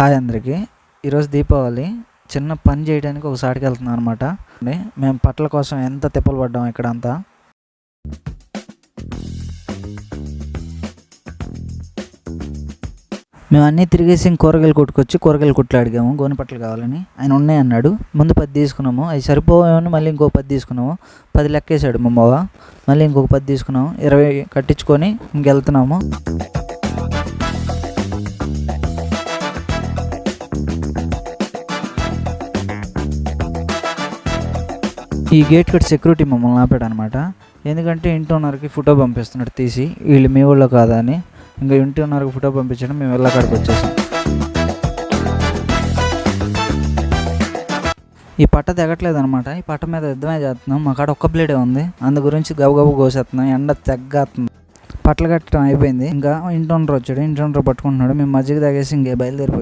Hi అందరికీ. ఈరోజు దీపావళి. చిన్న పని చేయడానికి ఒకసారికి వెళ్తున్నాం అనమాట. మేము పట్ల కోసం ఎంత తిప్పలు పడ్డాం ఇక్కడ అంతా. మేము అన్నీ తిరిగేసి కూరగాయలు కొట్టుకొచ్చి కూరగాయలు కొట్లు అడిగాము గోనె పట్టలు కావాలని. ఆయన ఉన్నాయి అన్నాడు. ముందు 10 తీసుకున్నాము. అవి సరిపోవని మళ్ళీ ఇంకో 10 తీసుకున్నాము. 10 లెక్కేసాడు మా బావ. మళ్ళీ ఇంకొక 10 తీసుకున్నాము. 20 కట్టించుకొని ఇంకెళ్తున్నాము. ఈ గేట్ కట్ సెక్యూరిటీ మమ్మల్ని ఆపాడు అనమాట. ఎందుకంటే ఇంటి ఓనర్కి ఫోటో పంపిస్తున్నాడు తీసి, వీళ్ళు మీ ఊళ్ళో కాదా అని. ఇంకా ఇంటి ఓనర్కి ఫోటో పంపించడం మేము వెళ్ళకాడికి వచ్చేసాం. ఈ పట్ట తెగట్లేదు అనమాట. ఈ పట్ట మీద యుద్ధమే చేస్తున్నాం. మా కాడ ఒక్క బ్లేడే ఉంది, అందు గురించి గబగబు కోసేస్తున్నాం. ఎండ తెగ్గేస్తుంది. పట్టలు కట్టడం అయిపోయింది. ఇంకా ఇంటి ఓనర్ వచ్చాడు. ఇంటి ఓనర్ పట్టుకుంటున్నాడు. మేము మజ్జిగ తాగేసి ఇంకే బయలుదేరిపోయాం.